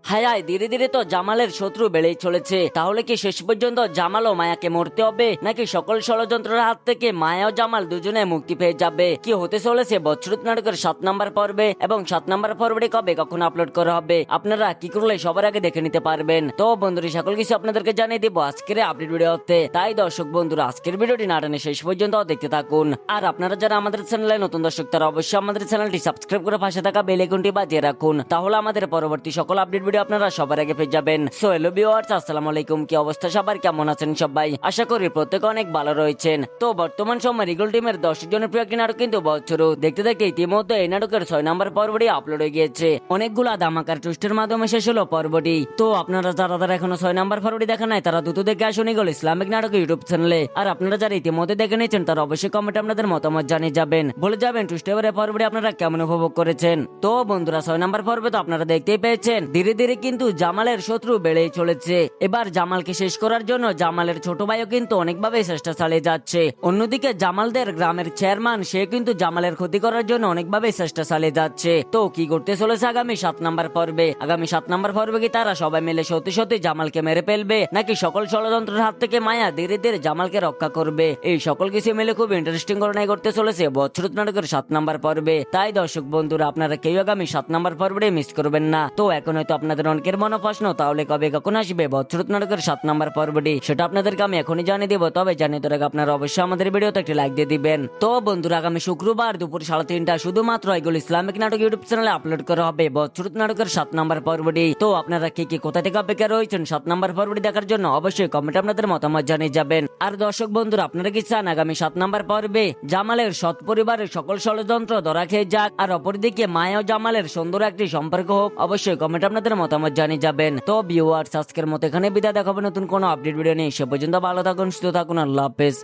হায় হায়, ধীরে ধীরে তো জামালের শত্রু বেড়েই চলেছে। তাহলে কি শেষ পর্যন্ত জামাল ও মায়াকে মরতে হবে, নাকি সকল ষড়যন্ত্রের হাত থেকে মায়া ও জামাল দুজনে মুক্তি পেয়ে যাবে? কি হতে চলেছে বজ্রুত নাটকের 7 নম্বর পর্বে, এবং 7 নম্বর পর্বটি কবে কখন আপলোড করা হবে আপনারা কি করলে সবার আগে দেখে নিতে পারবেন? তো বন্ধুরা, সকল কিছু আপনাদেরকে জানিয়ে দিব আজকের আপডেট ভিডিওতে। তাই দর্শক বন্ধুরা, আজকের ভিডিওটি না টেনে শেষ পর্যন্ত দেখতে থাকুন। আর আপনারা যারা আমাদের চ্যানেলে নতুন দর্শক, তারা অবশ্যই আমাদের চ্যানেলটি সাবস্ক্রাইব করে পাশে থাকা বেল আইকনটি বাজিয়ে রাখুন। তাহলে আমাদের পরবর্তী সকল আপডেট ভিডিও আপনারা সবার আগে পেয়ে যাবেন। সো হ্যালো ভিউয়ার্স, আসসালামু আলাইকুম। কি অবস্থা সবার, কেমন আছেন সবাই? আশা করি প্রত্যেকে অনেক ভালো রয়েছেন। তো বর্তমান সময় রিগল টিমের 10 জনের প্রিয় একটি নাটক কিন্তু বছরু দেখতে দেখতে ইতিমধ্যে এই নাটকের 6 নম্বর পর্বটি আপলোড হয়ে গিয়েছে। অনেকগুলা ধামাকার টুইস্টের মাধ্যমে শেষ হলো পর্বটি। তো আপনারা যারা এখনো 6 নম্বর পর্বটি দেখা নাই, তারা দ্রুত দেখে আসুন ইগল ইসলামিক নাটক ইউটিউব চ্যানেলে। আর আপনারা যারা ইতিমধ্যে দেখে নিয়েছেন, তারা অবশ্যই কমেন্টে আপনাদের মতামত জানিয়ে যাবেন, বলে যাবেন টুইস্টের পর্বটি আপনারা কেমন উপভোগ করেছেন। তো বন্ধুরা, 6 নম্বর পর্বে তো আপনারা দেখতেই পেয়েছেন, ধীরে ধীরে কিন্তু জামালের শত্রু বেড়েই চলেছে। এবার জামালকে শেষ করার জন্য জামালের ছোট ভাইও কিন্তু অনেকভাবে চেষ্টা চালিয়ে যাচ্ছে। অন্যদিকে জামালদের গ্রামের চেয়ারম্যান, সে কিন্তু জামালের ক্ষতি করার জন্য অনেকভাবে চেষ্টা চালিয়ে যাচ্ছে। তো কি করতে চলেছে আগামী 7 নম্বর পর্বে? আগামী 7 নম্বর পর্বে কি তারা সবাই মিলে সত্যি সত্যি জামালকে মেরে ফেলবে, নাকি সকল ষড়যন্ত্রের হাত থেকে মায়া ধীরে ধীরে জামালকে রক্ষা করবে? এই সকল কিছু মিলে খুব ইন্টারেস্টিং ঘটনাই ঘটতে চলেছে বজ্রুত নাটকের 7 নম্বর পর্বে। তাই দর্শক বন্ধুরা, আপনারা কেউ আগামী 7 নম্বর পর্বে মিস করবেন না। তো এখন হয়তো আপনাদের অনেকের মনে প্রশ্ন, তাহলে কবে কখন আসবে বজ্রুত নাটকের 7 নম্বর পর্বটি? সেটা আপনাদেরকে আমি এখনই জানিয়ে দিব। তবে জানিয়ে তোর আগে আপনারা অবশ্যই আমাদের ভিডিওতে একটি লাইক দিয়ে দিবেন। তো বন্ধুরা, আগামী শুক্রবার দুপুর 3:30 শুধুমাত্র ইগল ইসলামিক নাটক ইউটিউব চ্যানেলে আপলোড করা হবে বজ্রুত নাটকের 7 নম্বর পর্বটি। তো আপনারা কি কোথা থেকে অপেক্ষা রয়েছেন 7 নম্বর পর্বটি দেখার জন্য? অবশ্যই কমেন্টে আপনাদের মতামত জানিয়ে যাবেন। আর দর্শক বন্ধুরা, আপনারা কি চান আগামী 7 নম্বর পর্বে জামালের সৎ পরিবারের সকল ষড়যন্ত্র ধরা খেয়ে যাক, আর অপরদিকে মায়া ও জামালের সুন্দর একটি সম্পর্ক হোক? অবশ্যই কমেন্টে আপনাদের মতামত জানিয়ে যাবেন। তো ভিউয়ার্স, আজকের মতো এখানে বিদায়, দেখাবো নতুন কোনো আপডেট ভিডিও নেই। সে পর্যন্ত ভালো থাকুন, সুস্থ থাকুন, আল্লাহ হাফেজ।